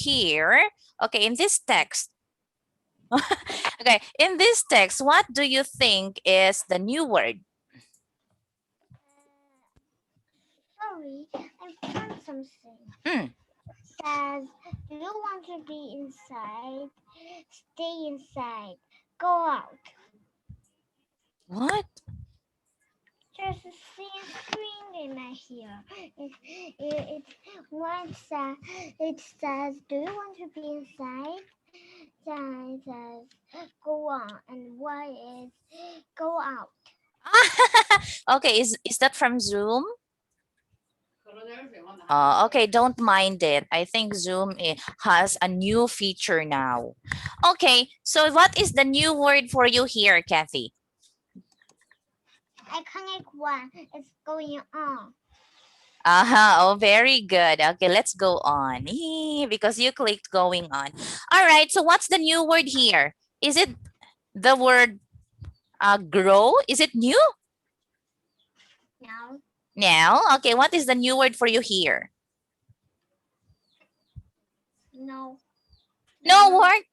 here, okay, in this text, okay, in this text, what do you think is the new word? Sorry, I found something. Mm. Says, do you want to be inside? Stay inside. Go out. What? There's a screen in my here. It says, do you want to be inside? Then it says, go on. And why is go out? Okay, is that from Zoom? Okay, don't mind it. I think Zoom has a new feature now. Okay, so what is the new word for you here, Kathy? Iconic one. It's going on. Oh, very good. Okay, let's go on. Because you clicked going on. All right, so what's the new word here? Is it the word grow? Is it new? No. Now, okay, what is the new word for you here? No. No word?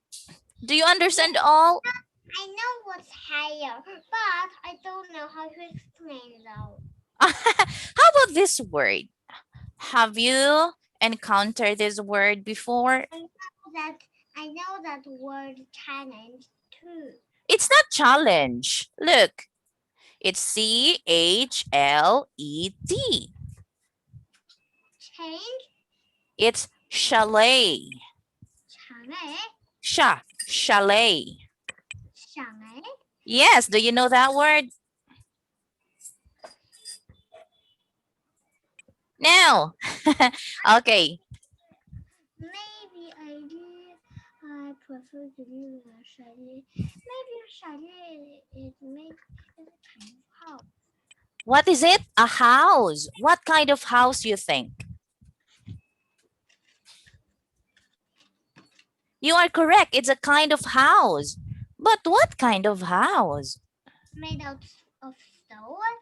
Do you understand all? I know what's higher, but I don't know how to explain though. How about this word? Have you encountered this word before? I know that word challenge too. It's not challenge. Look, it's CHLET. Change. It's chalet. Chalet. Chalet. Chalet. Yes, do you know that word? No. Okay. Maybe I prefer to live in a chalet. Maybe a chalet is made as a kind of house. What is it? A house. What kind of house you think? You are correct. It's a kind of house. But what kind of house? Made out of stone.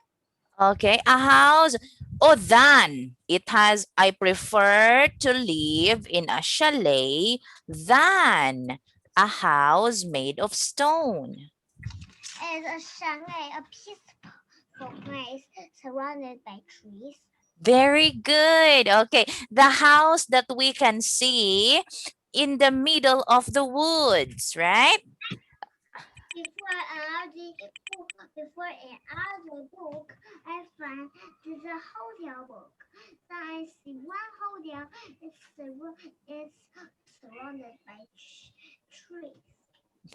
Okay, a house. Oh, than. It has, I prefer to live in a chalet than a house made of stone. Is a chalet a peaceful place surrounded by trees? Very good. Okay, the house that we can see in the middle of the woods, right? Before an other book, I find there's a hotel book. Then I see one hotel is surrounded by trees.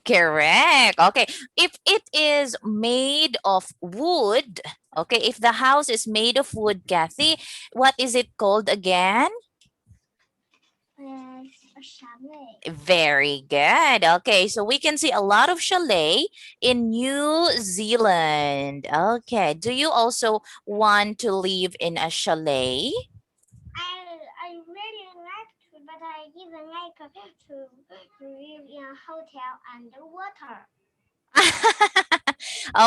Correct. Okay. If it is made of wood, okay, if the house is made of wood, Kathy, what is it called again? A chalet. Very good. Okay, so we can see a lot of chalet in New Zealand. Okay, do you also want to live in a chalet? I really like to, but I even like to live in a hotel underwater.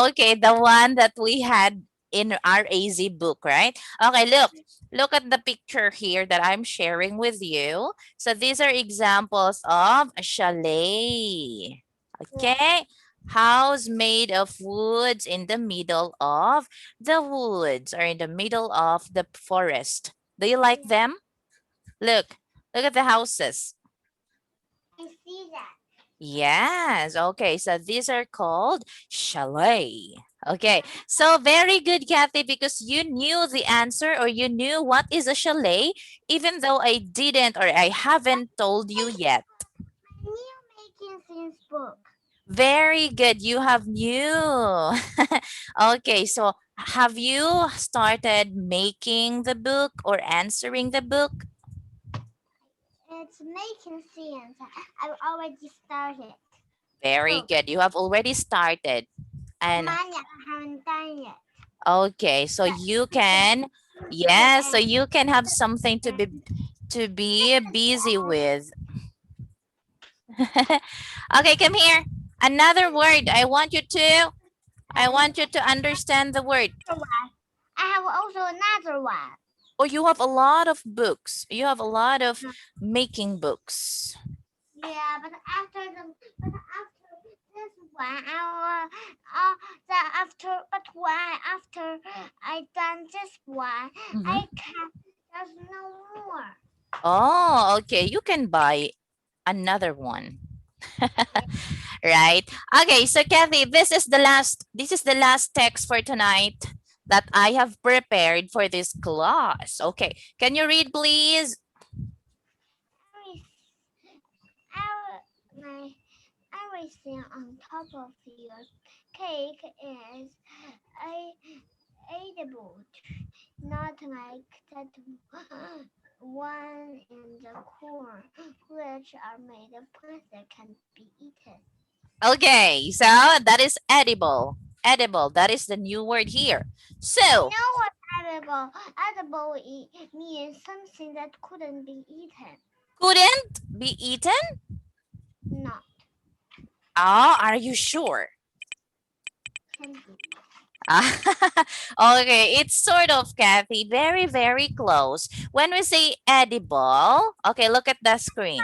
Okay, the one that we had in our AZ book, right? Okay, look at the picture here that I'm sharing with you. So these are examples of a chalet. Okay, house made of woods in the middle of the woods or in the middle of the forest. Do you like them? Look at the houses. I see that. Yes. Okay. So these are called chalet. Okay. So very good, Kathy, because you knew the answer or you knew what is a chalet, even though I didn't or I haven't told you yet. My new making things book. Very good. You have new. Okay. So have you started making the book or answering the book? It's making sense. I've already started. Very good. You have already started. And Mine I haven't done yet. okay, so you can, yes, so you can have something to be busy with. Okay, come here. Another word. I want you to understand the word. I have also another one. Oh, you have a lot of books. You have a lot of making books. Yeah, but after this one, the after but when after I done this one, Mm-hmm. I can there's no more. Oh, okay. You can buy another one. Yeah. Right? Okay, so Kathy, this is the last text for tonight that I have prepared for this class. Okay. Can you read please? My everything on top of your cake is a edible, not like that one in the corn, which are made of plants that can be eaten. Okay, so that is edible. Edible, that is the new word here. I So, know what edible. Edible means something that couldn't be eaten. couldn't be eaten? Not Ah, are you sure? can be. Ah, okay, it's sort of, Kathy, very, very close. When we say edible, okay, look at the screen.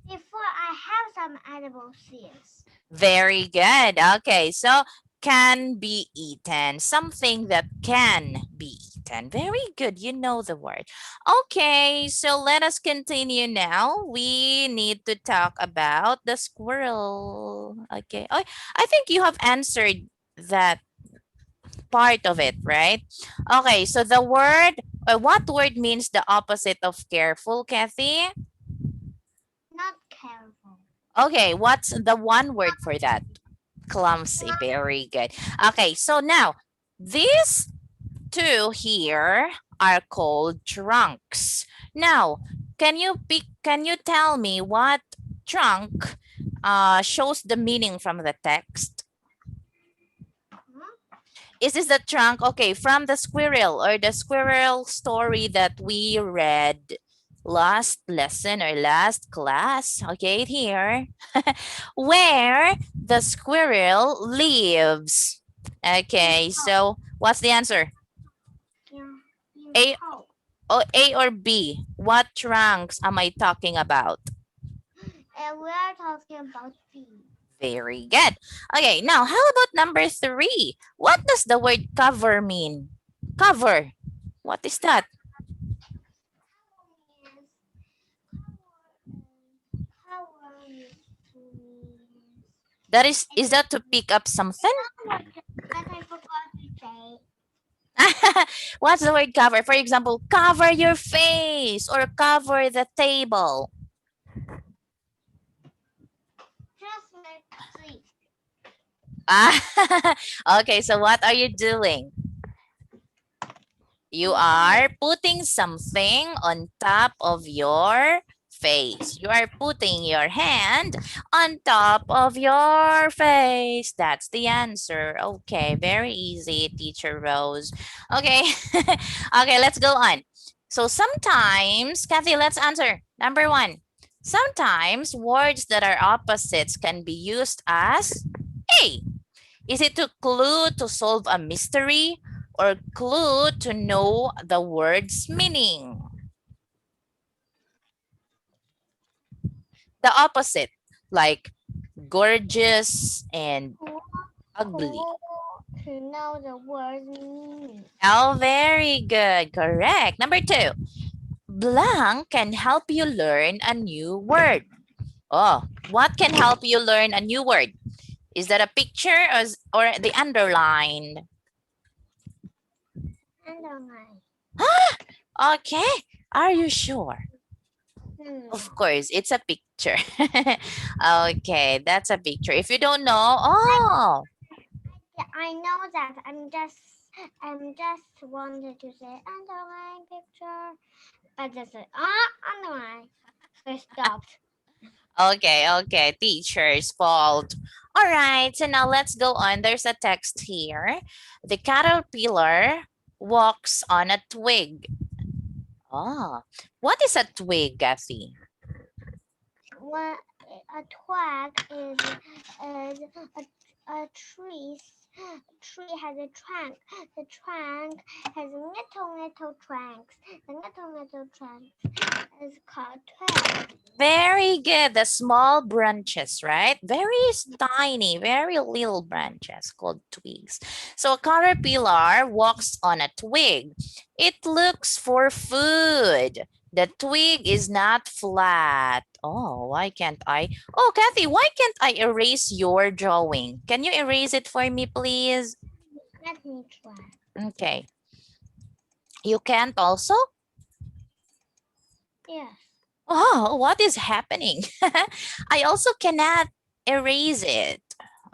Before I have some edible seeds. Very good. Okay, so can be eaten. Something that can be eaten. Very good. You know the word. Okay, so let us continue now. We need to talk about the squirrel. Okay. Oh, I think you have answered that part of it, right? Okay, so the word, what word means the opposite of careful, Kathy? Not careful. Okay, what's the one word for that? Clumsy. Very good. Okay, so now these two here are called trunks. Now, can you tell me what trunk shows the meaning from the text? Huh? Is this the trunk? Okay, from the squirrel or the squirrel story that we read last lesson or last class. Okay, here. Where the squirrel lives. In Okay, house. so what's the answer? In A house. A or B? What trunks am I talking about? And we are talking about feet. Very good. Okay, now how about number three? What does the word cover mean? Cover. What is that? Cover means That is it that to pick up something? but I forgot to say. What's the word cover? For example, cover your face or cover the table. Just like please. Ah, okay, so what are you doing? You I are putting something on top of your face. You are putting your hand on top of your face. That's the answer. Okay, very easy, Teacher Rose. Okay, okay, let's go on. So sometimes, Kathy, let's answer. Number one, sometimes words that are opposites can be used as A. Is it to clue to solve a mystery or clue to know the word's meaning? The opposite, like gorgeous and cool, ugly. cool to know the word's meaning. Oh, very good. Correct. Number two, blank can help you learn a new word. Oh, what can help you learn a new word? Is that a picture or the underline? Underline. Okay. Are you sure? Of No. course, it's a picture. Okay, that's a picture. If you don't know, oh, Yeah, I know that. I'm just wanted to say underline picture, but just say underline. I stopped. okay, okay, teacher's fault. All right, so now let's go on. There's a text here. The caterpillar walks on a twig. Oh, what is a twig, Kathy? One a twig is a tree. tree has a trunk. The trunk has little trunks. The little trunk is called twig. Very good. The small branches, right? Very tiny, very little branches called twigs. So a caterpillar walks on a twig. It looks for food. The twig is not flat. Oh, why can't I? Oh, Kathy, why can't I erase your drawing? Can you erase it for me, please? Let me try. Okay. You can't also? Yes. Oh, what is happening? I also cannot erase it.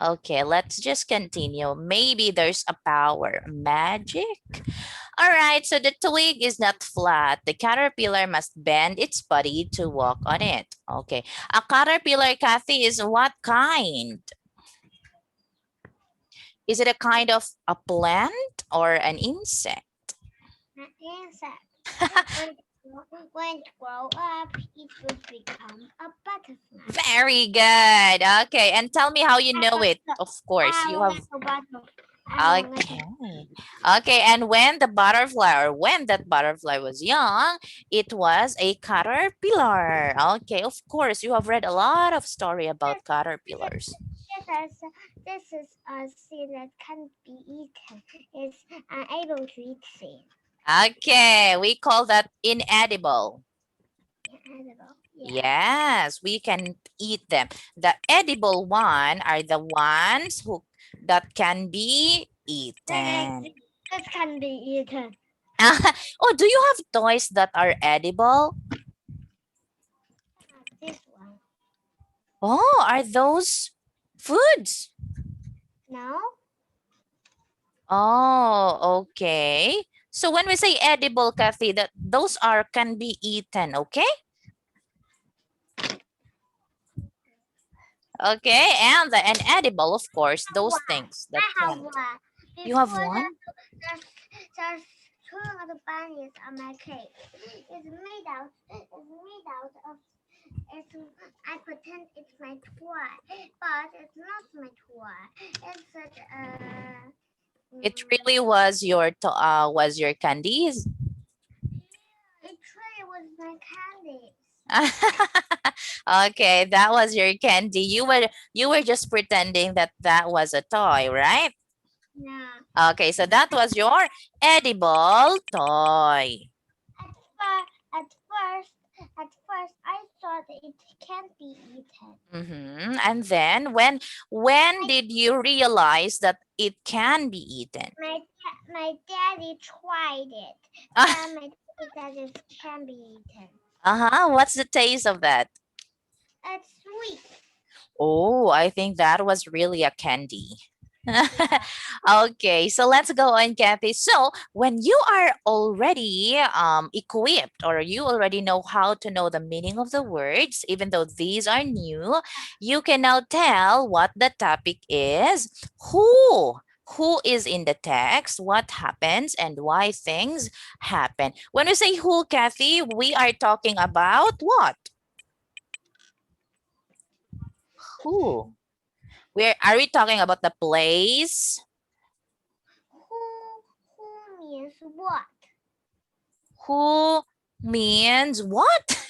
Okay, let's just continue. Maybe there's a power. Magic? All right, so the twig is not flat. The caterpillar must bend its body to walk on it. Okay, a caterpillar, Kathy, is what kind? Is it a kind of a plant or an insect? An insect. When it grow up, it will become a butterfly. Very good. Okay, and tell me how you know it. Of course, I you have a have. little butterfly. I have a little. Okay. Okay, and when the butterfly or when that butterfly was young, it was a caterpillar. Okay, of course, you have read a lot of story about caterpillars. This is a seed that can't be eaten. It's unable to eat seed. Okay, we call that inedible. Edible. Yeah. Yes, we can eat them. The edible one are the ones who that can be eaten. That can be eaten. Oh, do you have toys that are edible? This one. Oh, are those foods? No. Oh, okay. So when we say edible, Kathy, that those are can be eaten, okay? Okay, and the inedible, of course, those things that I have can't. one. You have Before one? there's two little bunnies on my cake. It's made out. It's made out of. It's. I pretend it's my toy, but it's not my toy. It's such a. It really was your candies. It really was my candy. Okay, that was your candy. You were just pretending that that was a toy, right? Yeah. Okay, so that was your edible toy. At first, I thought it can't be eaten. And then when did you realize that it can be eaten? My daddy tried it. Ah, Then my daddy said it can be eaten. uh-huh. What's the taste of that? It's sweet. Oh, I think that was really a candy. Yeah. Okay, so let's go on, Kathy. So when you are already equipped or you already know how to know the meaning of the words, even though these are new, you can now tell what the topic is, who, who is in the text, what happens, and why things happen. When we say who, Kathy, we are talking about what? Who? Where are we talking about the place? Who means what? Who means what?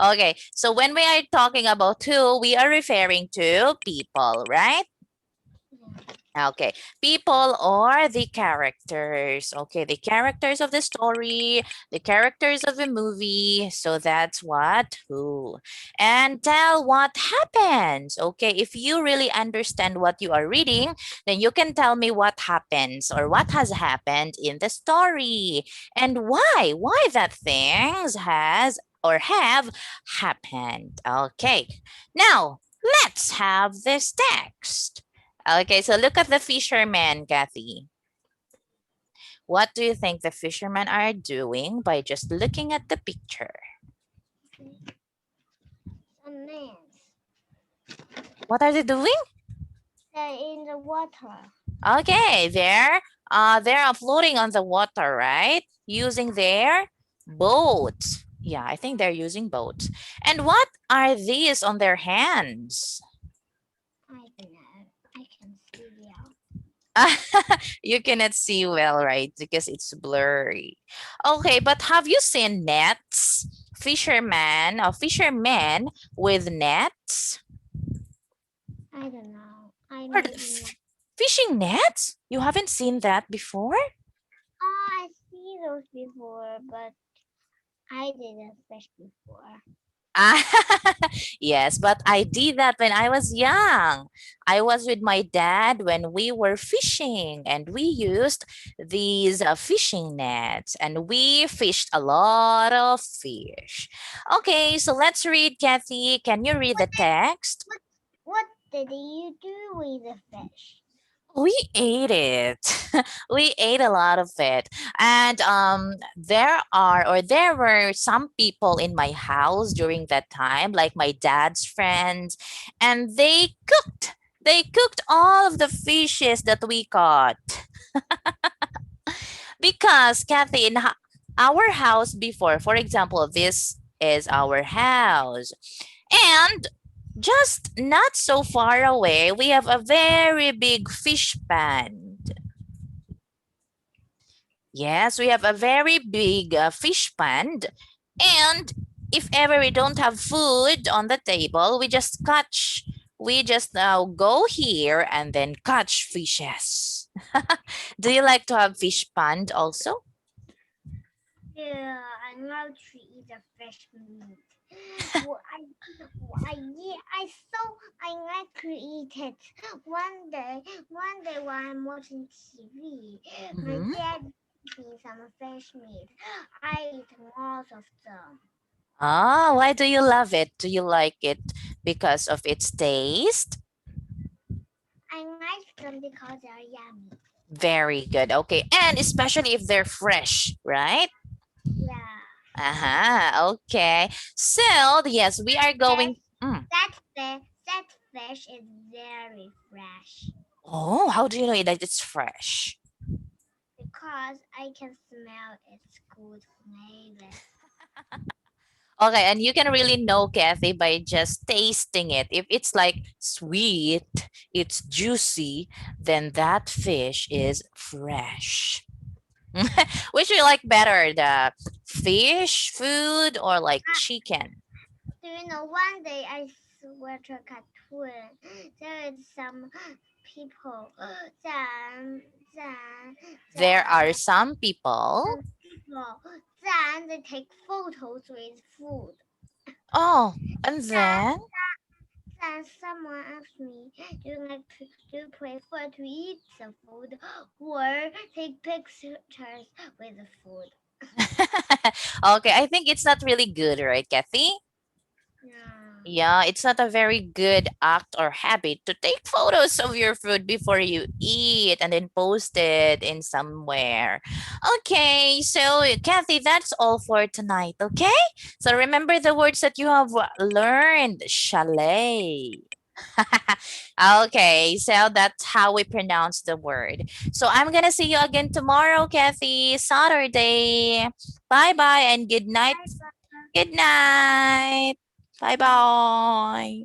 Okay, so when we are talking about who, we are referring to people, right? Okay, people are the characters. Okay, the characters of the story, the characters of the movie. So that's what who. And tell what happens. Okay, if you really understand what you are reading, then you can tell me what happens or what has happened in the story and why that things has or have happened. Okay, now let's have this text. Okay, so look at the fisherman, Kathy. What do you think the fishermen are doing by just looking at the picture? A man. What are they doing? They're in the water. Okay, they're floating on the water, right? Using their boats. Yeah, I think they're using boats. And what are these on their hands? I don't know. I can see now. You cannot see well, right? Because it's blurry. Okay, but have you seen nets? Fishermen with nets? I don't know. I Or maybe not. fishing nets? You haven't seen that before? Oh, I see those before, but I didn't fish before. Ah, yes, but I did that when I was young. I was with my dad when we were fishing, and we used these fishing nets, and we fished a lot of fish. Okay, so let's read, Kathy. Can you read the text? What what did you do with the fish? We ate it. We ate a lot of it. And there were some people in my house during that time, like my dad's friends, and they cooked all of the fishes that we caught. Because Kathy, in our house before, for example, this is our house. And just not so far away, we have a very big fish pond. Yes, we have a very big fish pond. And if ever we don't have food on the table, we just go here and then catch fishes. Do you like to have fish pond also? Yeah, I love to eat the fish meat. Well, I like to eat it. One day while I'm watching TV, my Hmm. dad gave me some fish meat. I eat lots of them. Ah, why do you love it? Do you like it because of its taste? I like them because they're yummy. Very good. Okay. And especially if they're fresh, right? Yeah, Uh-huh. Okay. So, yes, we are that going. Mm. that fish is very fresh Oh, how do you know that it's fresh? because I can smell its good flavor. Okay, and you can really know, Kathy, by just tasting it. If it's like sweet, it's juicy, then that fish is fresh. Which you like better, the fish food or like chicken? Do you know one day I watched a cartoon. There is some people There are then some people. people then they take photos with food. Oh, and Then then then someone asked me, do you prefer to eat the food or take pictures with the food? okay, I think it's not really good, right, Kathy? Yeah. Yeah, it's not a very good act or habit to take photos of your food before you eat and then post it in somewhere. Okay, so Kathy, that's all for tonight, okay? So remember the words that you have learned. Chalet. Okay, so that's how we pronounce the word. So I'm gonna see you again tomorrow, Kathy, Saturday. Bye bye and good night. Bye bye. Good night. Bye bye.